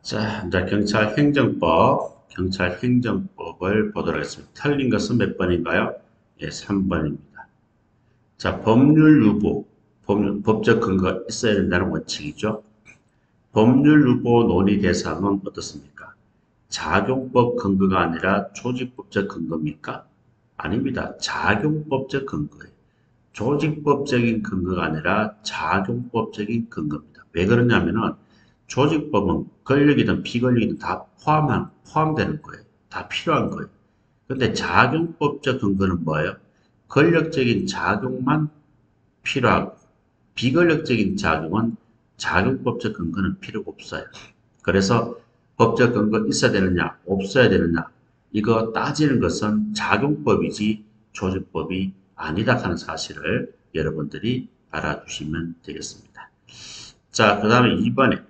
자, 이제 경찰 행정법을 보도록 하겠습니다. 틀린 것은 몇 번인가요? 예, 3번입니다. 자, 법률 유보, 법적 근거가 있어야 된다는 원칙이죠. 법률 유보 논의 대상은 어떻습니까? 작용법 근거가 아니라 조직법적 근거입니까? 아닙니다. 작용법적 근거예요. 조직법적인 근거가 아니라 작용법적인 근거입니다. 왜 그러냐면은 조직법은 권력이든 비권력이든 다 포함되는 거예요. 다 필요한 거예요. 근데 작용법적 근거는 뭐예요? 권력적인 작용만 필요하고 비권력적인 작용은 작용법적 근거는 필요가 없어요. 그래서 법적 근거 있어야 되느냐 없어야 되느냐 이거 따지는 것은 작용법이지 조직법이 아니다 하는 사실을 여러분들이 알아두시면 되겠습니다. 자, 그 다음에 2번에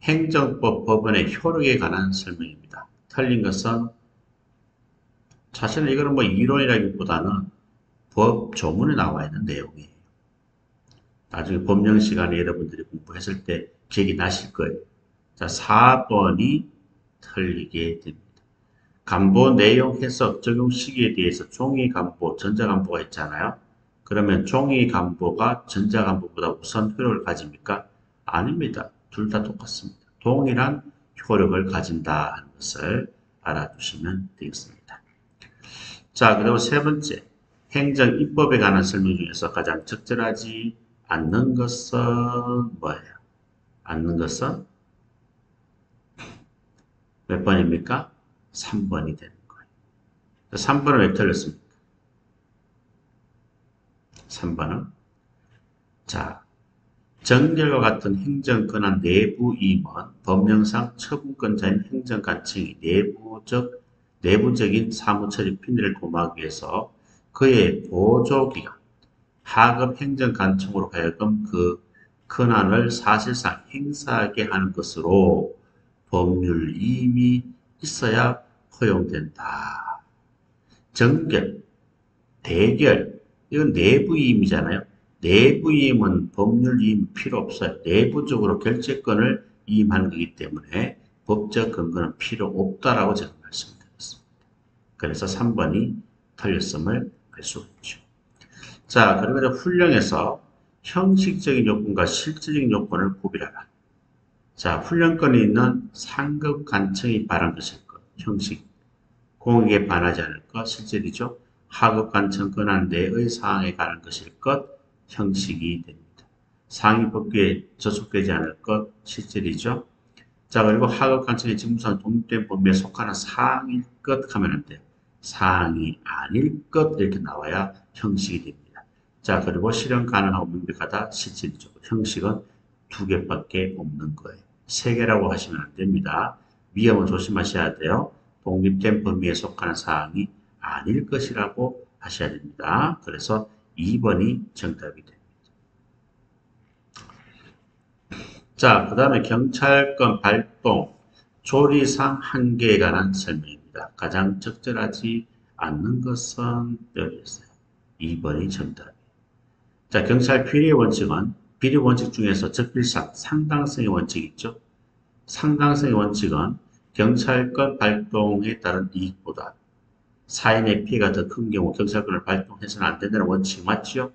행정법 법원의 효력에 관한 설명입니다. 틀린 것은 사실은 이거는 뭐 이론이라기보다는 법 조문에 나와 있는 내용이에요. 나중에 법령 시간에 여러분들이 공부했을 때 기억이 나실 거예요. 자, 4번이 틀리게 됩니다. 간보 내용 해석 적용 시기에 대해서 종이 간보, 전자 간보가 있잖아요. 그러면 종이 간보가 전자 간보보다 우선 효력을 가집니까? 아닙니다. 둘 다 똑같습니다. 동일한 효력을 가진다 하는 것을 알아두시면 되겠습니다. 자, 그리고 세 번째, 행정 입법에 관한 설명 중에서 가장 적절하지 않는 것은 뭐예요? 않는 것은 몇 번입니까? 3번이 되는 거예요. 3번은 왜 틀렸습니까? 3번은 자, 정결과 같은 행정권한 내부 임원, 법령상 처분권자인 행정관청이 내부적인 사무처리 핀을 도모하기 위해서 그의 보조기관, 하급 행정관청으로 하여금 그 권한을 사실상 행사하게 하는 것으로 법률 이임이 있어야 허용된다. 정결, 대결, 이건 내부이임이잖아요. 내부이임은 법률이임 필요 없어요. 내부적으로 결재권을 이임하는 거기 때문에 법적 근거는 필요 없다라고 제가 말씀드렸습니다. 그래서 3번이 틀렸음을 알 수 있죠. 자, 그리고 이제 훈령에서 형식적인 요건과 실질적인 요건을 구별하라. 자, 훈련권이 있는 상급 관청이 바란 것일 것, 형식. 공익에 반하지 않을 것, 실질이죠. 하급 관청 권한 내의 사항에 관한 것일 것, 형식이 됩니다. 상위 법규에 저촉되지 않을 것, 실질이죠. 자, 그리고 하급 관청의 직무상 독립된 범위에 속하는 사항일 것 하면 안 돼요. 사항이 아닐 것 이렇게 나와야 형식이 됩니다. 자, 그리고 실현 가능하고 명백하다, 실질이죠. 형식은 두 개밖에 없는 거예요. 세 개라고 하시면 안 됩니다. 위험은 조심하셔야 돼요. 독립된 범위에 속하는 사항이 아닐 것이라고 하셔야 됩니다. 그래서 2번이 정답이 됩니다. 자, 그 다음에 경찰권 발동, 조리상 한계에 관한 설명입니다. 가장 적절하지 않는 것은 여기 있어요. 2번이 정답이에요. 자, 경찰 비리 원칙은 비리 원칙 중에서 적필상 상당성의 원칙이 있죠. 상당성의 원칙은 경찰권 발동에 따른 이익보다 사인의 피해가 더 큰 경우 경찰권을 발동해서는 안 된다는 원칙 맞죠?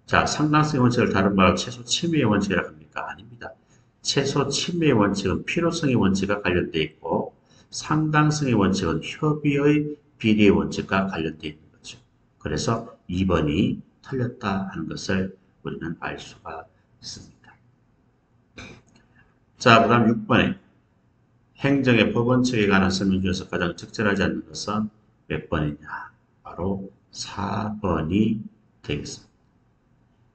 자, 상당성의 원칙을 다른 말로 최소 침해의 원칙이라고 합니까? 아닙니다. 최소 침해의 원칙은 필요성의 원칙과 관련되어 있고 상당성의 원칙은 협의의 비리의 원칙과 관련되어 있는 거죠. 그래서 2번이 틀렸다 하는 것을 우리는 알 수가 있습니다. 자, 그 다음 6번에 행정의 법원칙에 관한 설명 중에서 가장 적절하지 않는 것은 몇 번이냐? 바로 4번이 되겠습니다.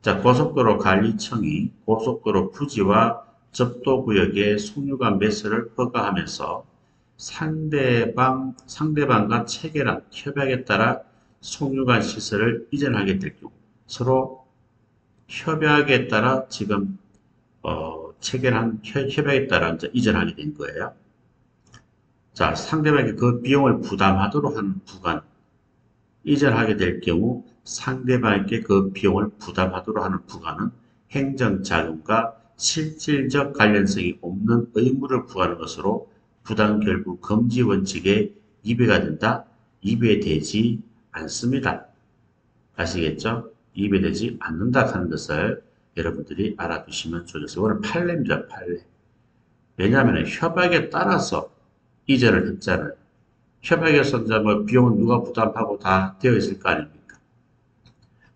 자, 고속도로 관리청이 고속도로 부지와 접도구역의 송유관 매수를 허가하면서 상대방과 체결한 협약에 따라 송유관 시설을 이전하게 될 경우 서로 협약에 따라 지금 체결한 협약에 따라 이제 이전하게 된 거예요. 자, 상대방에게 그 비용을 부담하도록 하는 구간, 이전하게 될 경우 상대방에게 그 비용을 부담하도록 하는 구간은 행정자금과 실질적 관련성이 없는 의무를 부과하는 것으로 부당결부 금지 원칙에 위배가 된다. 위배되지 않습니다. 아시겠죠? 위배되지 않는다 하는 것을 여러분들이 알아두시면 좋겠어요. 이거는 판례입니다. 판례. 왜냐하면 협약에 따라서 이전을 했잖아요. 협약에서 이제 뭐 비용은 누가 부담하고 다 되어 있을 거 아닙니까?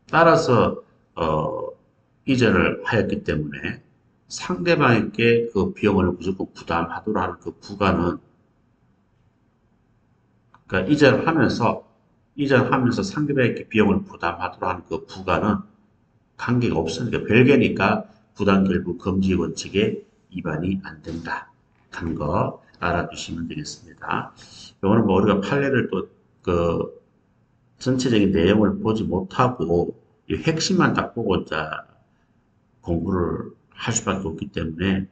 따라서 이전을 하였기 때문에 상대방에게 그 비용을 무조건 부담하도록 하는 그 부과는, 그러니까 이전하면서 상대방에게 비용을 부담하도록 하는 그 부과는 관계가 없으니까 별개니까 부당결부 금지 원칙에 위반이 안 된다 하는 거 알아두시면 되겠습니다. 이거는 뭐 우리가 판례를 또 그 전체적인 내용을 보지 못하고 이 핵심만 딱 보고 이제 공부를 할 수밖에 없기 때문에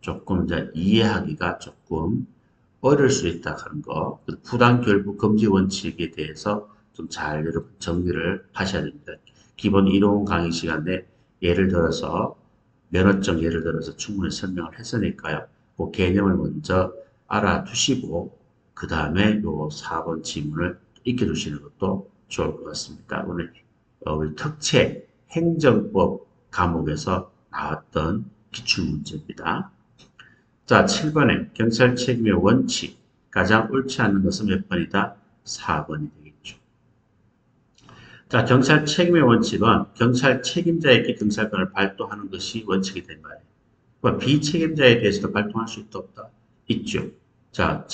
조금 이제 이해하기가 조금 어려울 수 있다 하는 거. 부당결부 금지 원칙에 대해서 좀 잘 여러분 정리를 하셔야 됩니다. 기본 이론 강의 시간에 예를 들어서 면허증 예를 들어서 충분히 설명을 했으니까요. 그 개념을 먼저 알아두시고 그 다음에 요 4번 지문을 익혀두시는 것도 좋을 것 같습니다. 오늘 우리 특채 행정법 과목에서 나왔던 기출문제입니다. 자, 7번에 경찰 책임의 원칙, 가장 옳지 않은 것은 몇 번이다? 4번이 되겠죠. 자, 경찰 책임의 원칙은 경찰 책임자에게 경찰권을 발동하는 것이 원칙이 된 거예요. 그럼 비책임자에 대해서도 발동할 수 있다 없다? 있죠. 자,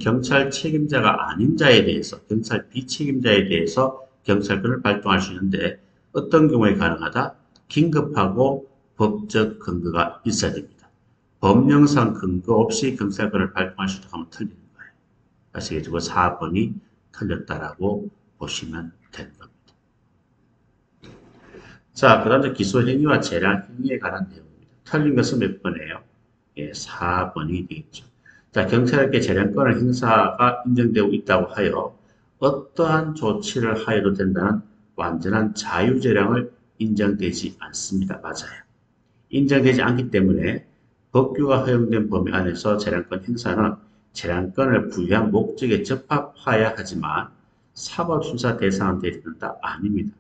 경찰 책임자가 아닌 자에 대해서, 경찰 비책임자에 대해서 경찰권을 발동할 수 있는데 어떤 경우에 가능하다? 긴급하고 법적 근거가 있어야 됩니다. 법령상 근거 없이 경찰권을 발동할 수 있다고 하면 틀리는 거예요. 아시겠죠? 4번이 틀렸다라고 보시면 되는 겁니다. 자, 그 다음에 기소행위와 재량행위에 관한 내용입니다. 틀린 것은 몇 번이에요? 예, 4번이 되겠죠. 자, 경찰에게 재량권을 행사가 인정되고 있다고 하여 어떠한 조치를 하여도 된다는 완전한 자유재량을 인정되지 않습니다. 맞아요. 인정되지 않기 때문에 법규가 허용된 범위 안에서 재량권 행사는 재량권을 부여한 목적에 적합하여야 하지만 사법심사 대상은 되지 않는다? 아닙니다.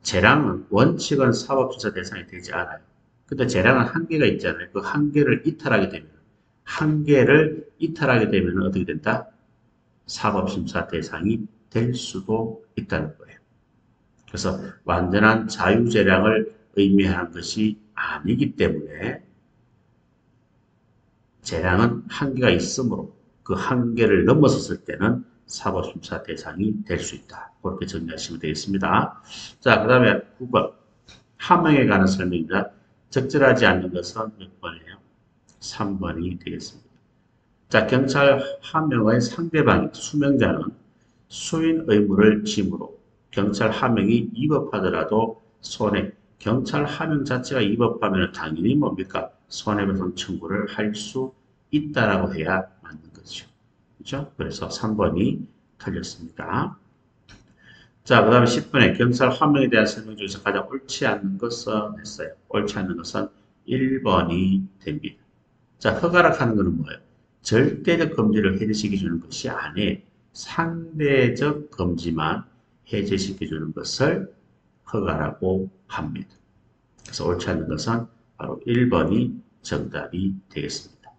재량은 원칙은 사법심사 대상이 되지 않아요. 근데 재량은 한계가 있잖아요. 그 한계를 이탈하게 되면 어떻게 된다? 사법심사 대상이 될 수도 있다는 거예요. 그래서 완전한 자유재량을 의미하는 것이 아니기 때문에 재량은 한계가 있으므로 그 한계를 넘어섰을 때는 사법심사 대상이 될 수 있다. 그렇게 정리하시면 되겠습니다. 자, 그 다음에 9번. 하명에 관한 설명입니다. 적절하지 않는 것은 몇 번이에요? 3번이 되겠습니다. 자, 경찰 하명의 상대방인 수명자는 수인 의무를 지므로 경찰 하명이 위법하더라도 경찰 하명 자체가 위법하면 당연히 뭡니까? 손해배상 청구를 할 수 있다라고 해야 맞는 거죠. 그렇죠? 그래서 3번이 틀렸습니다. 자, 그 다음에 10번에 경찰 하명에 대한 설명 중에서 가장 옳지 않는 것은 했어요. 옳지 않는 것은 1번이 됩니다. 자, 허가락 하는 것은 뭐예요? 절대적 금지를 해제시켜주는 것이 아니에요. 상대적 금지만 해제시켜주는 것을 허가라고 합니다. 그래서 옳지 않는 것은 바로 1번이 정답이 되겠습니다.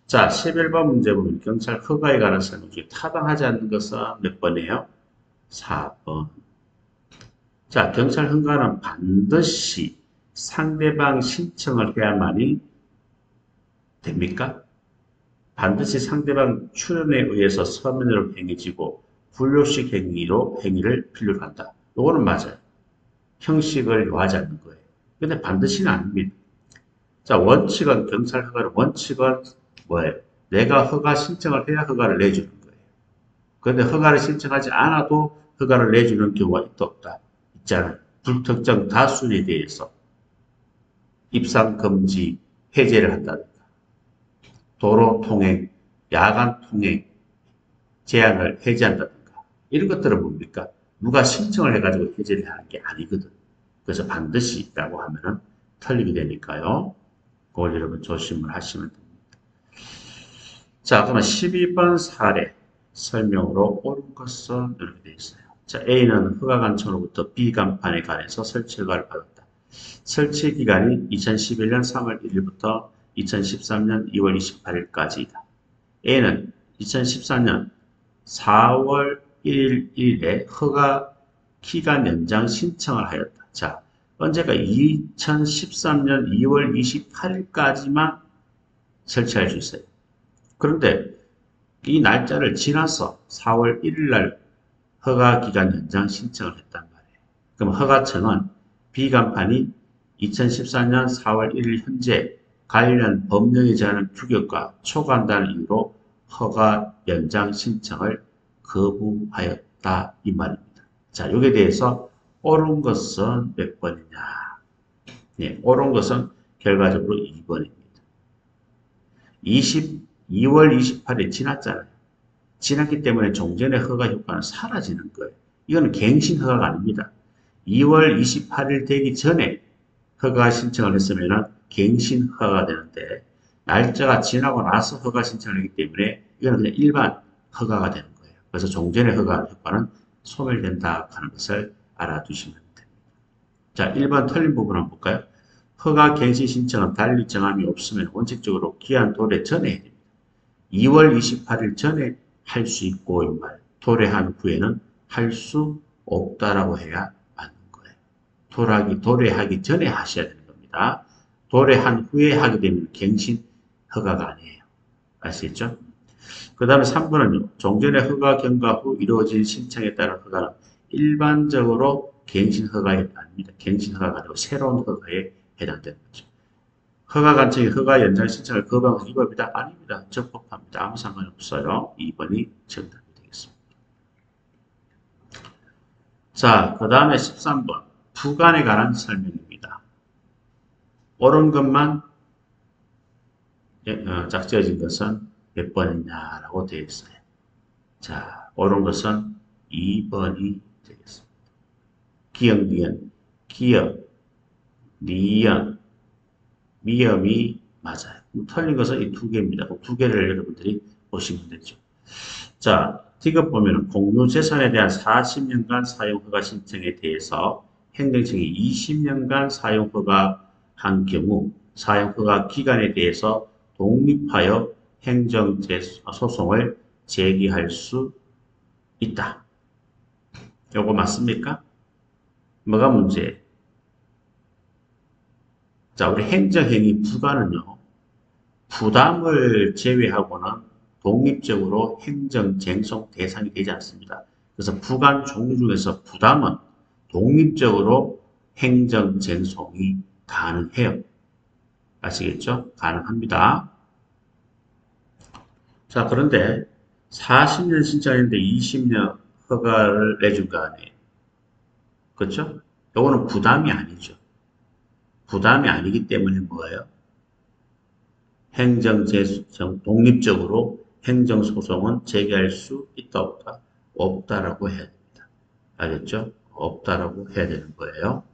자, 11번 문제 보면 경찰 허가에 관한 설명 중에 타당하지 않는 것은 몇 번이에요? 4번. 자, 경찰 허가는 반드시 상대방 신청을 해야만이 됩니까? 반드시 상대방 출연에 의해서 서면으로 행해지고 불효식 행위를 필요로 한다. 이거는 맞아요. 형식을 요하지 않는 거예요. 근데 반드시는 아닙니다. 자, 원칙은 경찰 허가의 원칙은 뭐예요? 내가 허가 신청을 해야 허가를 내주는 거예요. 그런데 허가를 신청하지 않아도 허가를 내주는 경우가 있다 없다? 있잖아요. 불특정 다수에 대해서 입상 금지 해제를 한다든가 도로 통행, 야간 통행 제한을 해제한다든가 이런 것들은 뭡니까? 누가 신청을 해가지고 해제를 하는 게 아니거든. 그래서 반드시라고 하면은 틀리게 되니까요. 그걸 여러분 조심을 하시면 됩니다. 자, 그러면 12번 사례 설명으로 옳은 것은 이렇게 되어 있어요. 자, A는 허가관청으로부터 B 간판에 관해서 설치 허가를 받았다. 설치 기간이 2011년 3월 1일부터 2013년 2월 28일까지이다. A는 2014년 4월 1일에 허가 기간 연장 신청을 하였다. 자, 언제가 2013년 2월 28일까지만 설치할 수 있어요. 그런데 이 날짜를 지나서 4월 1일 날 허가 기간 연장 신청을 했단 말이에요. 그럼 허가청은 B간판이 2014년 4월 1일 현재 관련 법령에 제한하는 규격과 초과한다는 이유로 허가 연장 신청을 거부하였다 이 말입니다. 자, 여기에 대해서 옳은 것은 몇 번이냐? 네, 옳은 것은 결과적으로 2번입니다. 2월 28일 지났잖아요. 지났기 때문에 종전의 허가 효과는 사라지는 거예요. 이거는 갱신 허가가 아닙니다. 2월 28일 되기 전에 허가 신청을 했으면 갱신 허가가 되는데 날짜가 지나고 나서 허가 신청을 했기 때문에 이거는 그냥 일반 허가가 되는 거예요. 그래서 종전의 허가 효과는 소멸된다 하는 것을 알아두시면 됩니다. 자, 1번 틀린 부분 한번 볼까요? 허가 갱신 신청은 달리 정함이 없으면 원칙적으로 기한 도래 전에 해야 됩니다. 2월 28일 전에 할 수 있고 이 말. 도래한 후에는 할 수 없다라고 해야 맞는 거예요. 도래하기 전에 하셔야 되는 겁니다. 도래한 후에 하게 되면 갱신 허가가 아니에요. 아시겠죠? 그 다음에 3번은요. 종전의 허가 경과 후 이루어진 신청에 따른 허가는 일반적으로 갱신 허가에 아닙니다. 갱신 허가가 아니고 새로운 허가에 해당되는 거죠. 허가관청이 허가 연장 신청을 거부한 위법이다? 아닙니다. 적법합니다. 아무 상관이 없어요. 2번이 정답이 되겠습니다. 자, 그 다음에 13번. 부관에 관한 설명입니다. 옳은 것만 짝지어진 것은 몇 번이냐라고 되어 있어요. 자, 옳은 것은 2번이 되겠습니다. 기역, 니은, 기역, 니은, 미음이 맞아요. 틀린 것은 이 두 개입니다. 두 개를 여러분들이 보시면 되죠. 자, D급 보면 공유재산에 대한 40년간 사용허가 신청에 대해서 행정청이 20년간 사용허가한 경우 사용허가 기간에 대해서 독립하여 행정소송을 제기할 수 있다. 요거 맞습니까? 뭐가 문제예요? 자, 우리 행정행위 부과는요, 부담을 제외하고는 독립적으로 행정쟁송 대상이 되지 않습니다. 그래서 부관 종류 중에서 부담은 독립적으로 행정쟁송이 가능해요. 아시겠죠? 가능합니다. 자, 그런데 40년 신청했는데 20년 허가를 내준 거 아니에요. 그렇죠? 이거는 부담이 아니죠. 부담이 아니기 때문에 뭐예요? 독립적으로 행정소송은 제기할 수 있다, 없다? 없다라고 해야 됩니다. 알겠죠? 없다라고 해야 되는 거예요.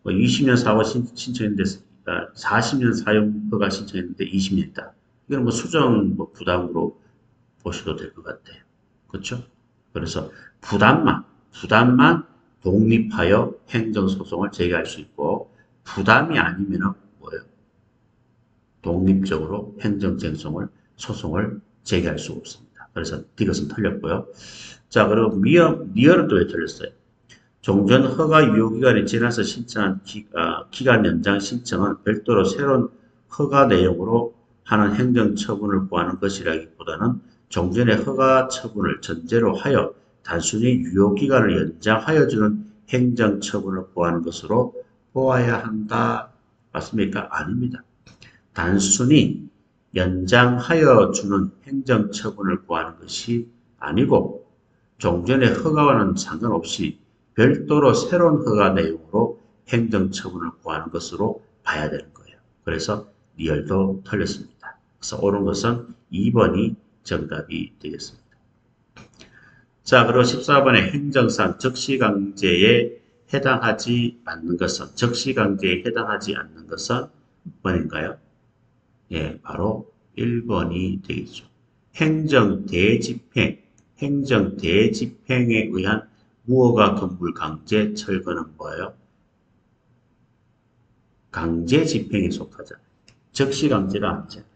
20년 사고 신청했는데, 40년 사용허가 신청했는데 20년이다. 이건 수정 부담으로 보셔도 될 것 같아요. 그렇죠? 그래서 부담만 독립하여 행정소송을 제기할 수 있고, 부담이 아니면 뭐예요? 독립적으로 소송을 제기할 수 없습니다. 그래서 이것은 틀렸고요. 자, 그리고 니얼은 또 왜 틀렸어요? 종전 허가 유효기간이 지나서 신청한 기간 연장 신청은 별도로 새로운 허가 내용으로 하는 행정처분을 구하는 것이라기보다는 종전의 허가 처분을 전제로 하여 단순히 유효기간을 연장하여 주는 행정처분을 구하는 것으로 보아야 한다. 맞습니까? 아닙니다. 단순히 연장하여 주는 행정처분을 구하는 것이 아니고 종전의 허가와는 상관없이 별도로 새로운 허가 내용으로 행정처분을 구하는 것으로 봐야 되는 거예요. 그래서 리얼도 틀렸습니다. 그래서 옳은 것은 2번이 정답이 되겠습니다. 자, 그리고 14번에 행정상 즉시강제의 해당하지 않는 것은, 적시강제에 해당하지 않는 것은 몇 번인가요? 예, 바로 1번이 되겠죠. 행정대집행에 의한 무허가 건물 강제 철거는 뭐예요? 강제 집행에 속하잖아요. 적시 강제가 아니잖아요.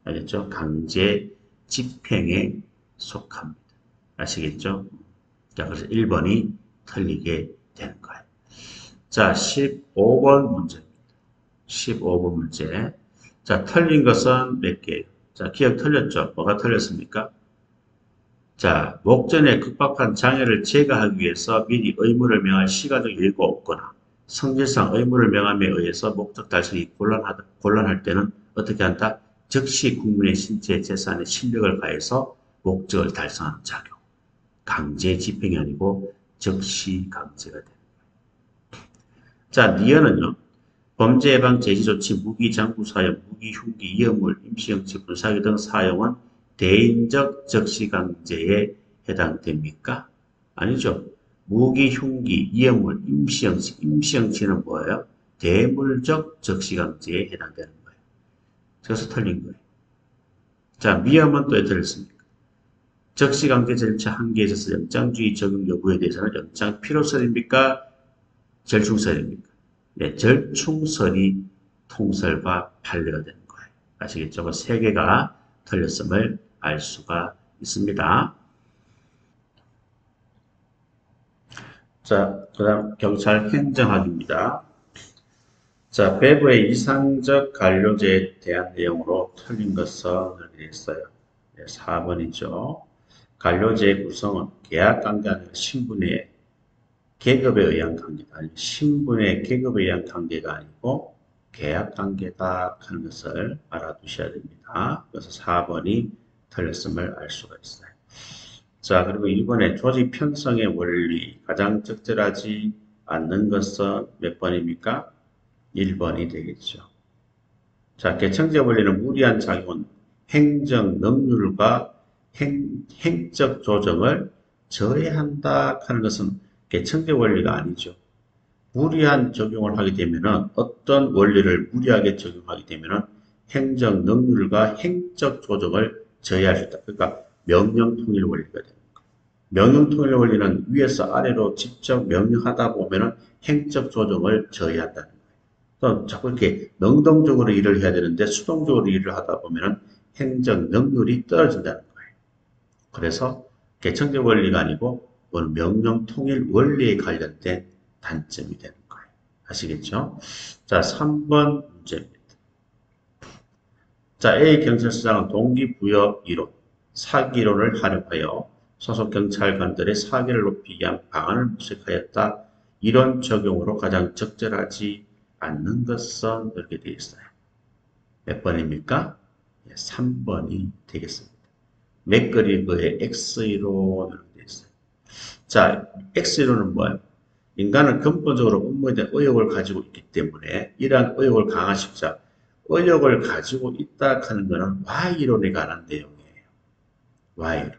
알겠죠? 강제 집행에 속합니다. 아시겠죠? 자, 그래서 1번이 틀리게 되는 거예요. 자, 15번 문제입니다. 15번 문제. 자, 틀린 것은 몇 개예요? 자, 기억 틀렸죠? 뭐가 틀렸습니까? 자, 목전에 극박한 장애를 제거하기 위해서 미리 의무를 명할 시간적 여유가 없거나 성질상 의무를 명함에 의해서 목적 달성이 곤란할 때는 어떻게 한다? 즉시 국민의 신체, 재산에 실력을 가해서 목적을 달성하는 작용. 강제 집행이 아니고 즉시 강제가 됩니다. 자, 니은은요. 범죄 예방 제지 조치, 무기 장구 사용, 무기 흉기, 위험물, 임시정치 분사기 등 사용은 대인적 적시 강제에 해당됩니까? 아니죠. 무기 흉기, 위험물, 임시정치, 임시정치는 뭐예요? 대물적 적시 강제에 해당되는 거예요. 그래서 틀린 거예요. 자, 위험은 또 어떻게 틀렸습니까? 적시 강제 절차 한계에 있어서 영장주의 적용 여부에 대해서는 영장 필요설입니까? 절충설입니까? 네, 절충설이 통설과 판례가 되는 거예요. 아시겠죠? 그 세 개가 틀렸음을 알 수가 있습니다. 자, 그 다음 경찰 행정학입니다. 자, 배부의 이상적 관료제에 대한 내용으로 틀린 것은 이렇게 있어요. 네, 4번이죠. 관료제의 구성은 계약관계 아니라 신분의 계급에 의한 관계가 아니고 신분의 계급에 의한 관계가 아니고 계약관계다 하는 것을 알아두셔야 됩니다. 그래서 4번이 틀렸음을 알 수가 있어요. 자, 그리고 2번에 조직 편성의 원리 가장 적절하지 않는 것은 몇 번입니까? 1번이 되겠죠. 자, 개청제 원리는 무리한 작용은 행정 능률과 행적 조정을 저해한다 하는 것은 개청제 원리가 아니죠. 무리한 적용을 하게 되면은 어떤 원리를 무리하게 적용하게 되면은 행정 능률과 행적 조정을 저해할 수 있다. 그러니까 명령 통일 원리가 됩니다. 명령 통일 원리는 위에서 아래로 직접 명령하다 보면은 행적 조정을 저해한다는 거예요. 또 자꾸 이렇게 능동적으로 일을 해야 되는데 수동적으로 일을 하다 보면은 행정 능률이 떨어진다는 거예요. 그래서 개청제 원리가 아니고 오늘 명령 통일 원리에 관련된 단점이 되는 거예요. 아시겠죠? 자, 3번 문제입니다. 자, A 경찰서장은 동기부여 이론, 사기론을 활용하여 소속 경찰관들의 사기를 높이기 위한 방안을 모색하였다. 이런 적용으로 가장 적절하지 않는 것은 이렇게 되어 있어요. 몇 번입니까? 3번이 되겠습니다. 맥그리거의 X이론으로 되어 있어요. 자, X이론은 뭐예요? 인간은 근본적으로 업무에 대한 의욕을 가지고 있기 때문에 이러한 의욕을 강화시키자. 의욕을 가지고 있다 하는 것은 Y이론에 관한 내용이에요. Y이론.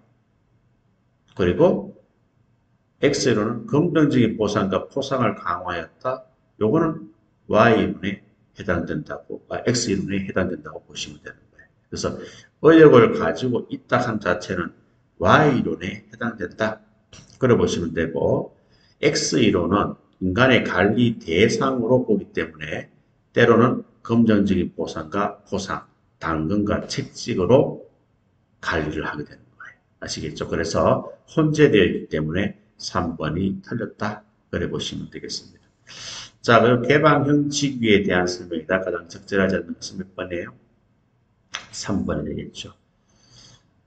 그리고 X이론은 긍정적인 보상과 포상을 강화하였다. 요거는 Y이론에 해당된다고, X이론에 해당된다고 보시면 되는 거예요. 그래서 의욕을 가지고 있다 한 자체는 Y이론에 해당된다. 그래 보시면 되고, X이론은 인간의 관리 대상으로 보기 때문에 때로는 긍정적인 보상과 포상, 당근과 채찍으로 관리를 하게 되는 거예요. 아시겠죠? 그래서 혼재되어 있기 때문에 3번이 틀렸다. 그래 보시면 되겠습니다. 자, 그리고 개방형 직위에 대한 설명이다. 가장 적절하지 않는 것은 몇 번이에요? 3번이 되겠죠.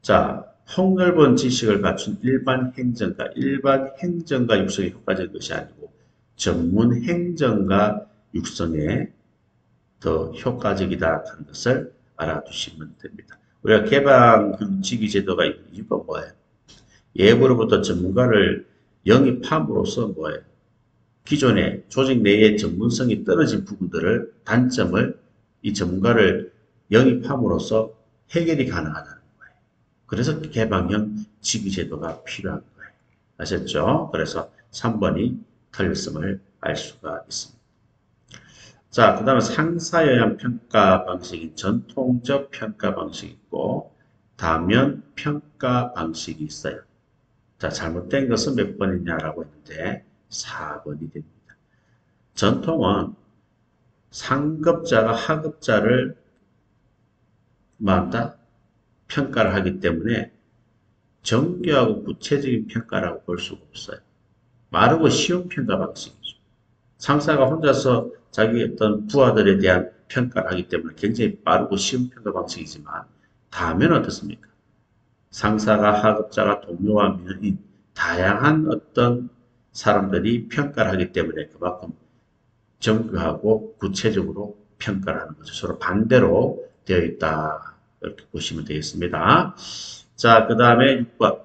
자, 폭넓은 지식을 갖춘 일반 행정가 육성에 효과적인 것이 아니고 전문 행정가 육성에 더 효과적이다 하는 것을 알아두시면 됩니다. 우리가 개방형 직위 제도가 있는 이유가 뭐예요? 외부로부터 전문가를 영입함으로써 뭐예요? 기존의 조직 내의 전문성이 떨어진 부분들을 단점을 이 전문가를 영입함으로써 해결이 가능하다는 거예요. 그래서 개방형 직위 제도가 필요한 거예요. 아셨죠? 그래서 3번이 틀렸음을 알 수가 있습니다. 자, 그 다음에 상사여양 평가 방식인 전통적 평가 방식이 있고 다면 평가 방식이 있어요. 자, 잘못된 것은 몇 번이냐라고 했는데 4번이 됩니다. 전통은 상급자가 하급자를 뭐한다? 평가를 하기 때문에 정교하고 구체적인 평가라고 볼 수가 없어요. 마르고 쉬운 평가 방식이죠. 상사가 혼자서 자기 어떤 부하들에 대한 평가를 하기 때문에 굉장히 빠르고 쉬운 평가 방식이지만 다음에는 어떻습니까? 상사가 하급자가 동료와 민원인 다양한 어떤 사람들이 평가를 하기 때문에 그만큼 정교하고 구체적으로 평가를 하는 거죠. 서로 반대로 되어 있다. 이렇게 보시면 되겠습니다. 자, 그 다음에 6번.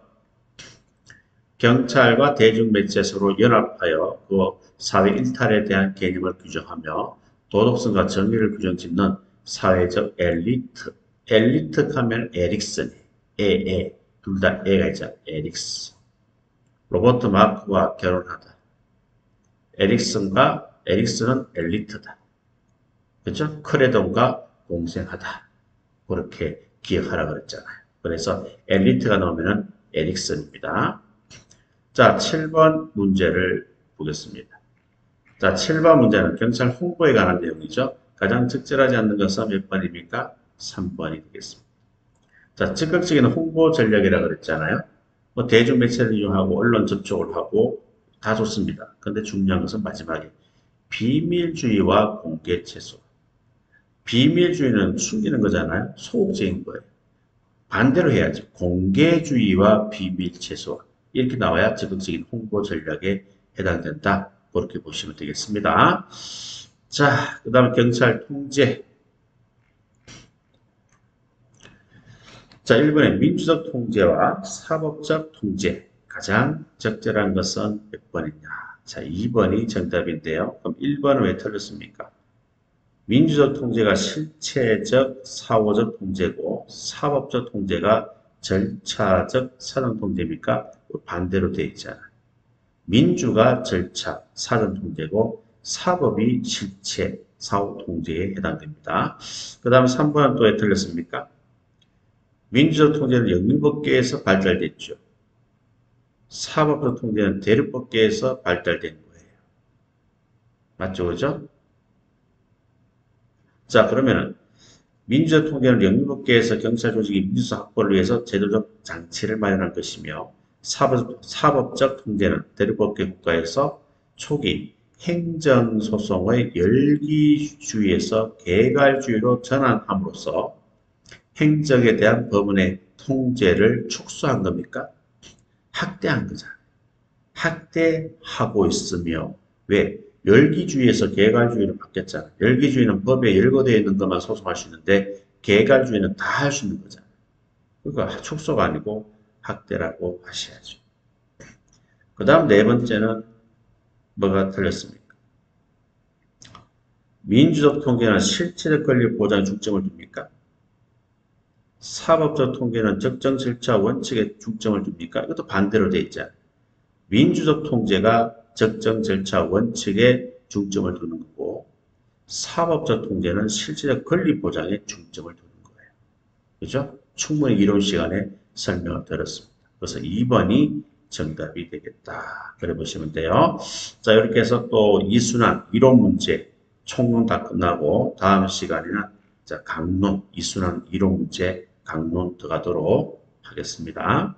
경찰과 대중매체 서로 연합하여 그 사회 일탈에 대한 개념을 규정하며 도덕성과 정의를 규정짓는 사회적 엘리트. 엘리트 하면 에릭슨, 둘 다 에가 있잖아. 에릭스. 로버트 마크와 결혼하다. 에릭슨은 엘리트다. 그렇죠? 크레돈과 동생하다. 그렇게 기억하라 그랬잖아요. 그래서 엘리트가 나오면은 에릭슨입니다. 자, 7번 문제를 보겠습니다. 자, 7번 문제는 경찰 홍보에 관한 내용이죠. 가장 적절하지 않는 것은 몇 번입니까? 3번이 되겠습니다. 자, 적극적인 홍보 전략이라고 그랬잖아요. 뭐 대중매체를 이용하고 언론 접촉을 하고 다 좋습니다. 근데 중요한 것은 마지막에 비밀주의와 공개 채소. 비밀주의는 숨기는 거잖아요. 소극적인 거예요. 반대로 해야죠. 공개주의와 비밀 채소. 이렇게 나와야 적극적인 홍보 전략에 해당된다. 그렇게 보시면 되겠습니다. 자, 그 다음에 경찰 통제. 자, 1번에 민주적 통제와 사법적 통제. 가장 적절한 것은 몇 번이냐? 자, 2번이 정답인데요. 그럼 1번은 왜 틀렸습니까? 민주적 통제가 실체적, 사고적 통제고 사법적 통제가 절차적, 사전 통제입니까? 반대로 되어 있잖아요. 민주가 절차, 사전 통제고 사법이 실체, 사후 통제에 해당됩니다. 그 다음 3번은 또 왜 틀렸습니까? 민주적 통제는 영유법계에서 발달됐죠. 사법적 통제는 대륙법계에서 발달된 거예요. 맞죠? 그죠? 자, 그러면은 민주적 통제는 영유법계에서 경찰 조직이 민주적 확보를 위해서 제도적 장치를 마련한 것이며 사법적 통제는 대륙법계 국가에서 초기 행정소송의 열기주의에서 개괄주의로 전환함으로써 행정에 대한 법원의 통제를 축소한 겁니까? 학대한 거잖아요. 학대하고 있으며 왜? 열기주의에서 개괄주의로 바뀌었잖아요. 열기주의는 법에 열거되어 있는 것만 소송할 수 있는데 개괄주의는 다 할 수 있는 거잖아요. 그러니까 축소가 아니고 학대라고 하셔야죠. 그 다음 네 번째는 뭐가 틀렸습니까? 민주적 통계는 실체적 권리 보장에 중점을 둡니까? 사법적 통계는 적정 절차 원칙에 중점을 둡니까? 이것도 반대로 되어 있잖아요. 민주적 통제가 적정 절차 원칙에 중점을 두는 거고 사법적 통제는 실질적 권리 보장에 중점을 두는 거예요. 그죠? 충분히 이론 시간에 설명을 드렸습니다. 그래서 2번이 정답이 되겠다. 그래 보시면 돼요. 자, 이렇게 해서 또 이순환 이론 문제 총론 다 끝나고 다음 시간에는 자, 강론 이순환 이론 문제 강론 들어가도록 하겠습니다.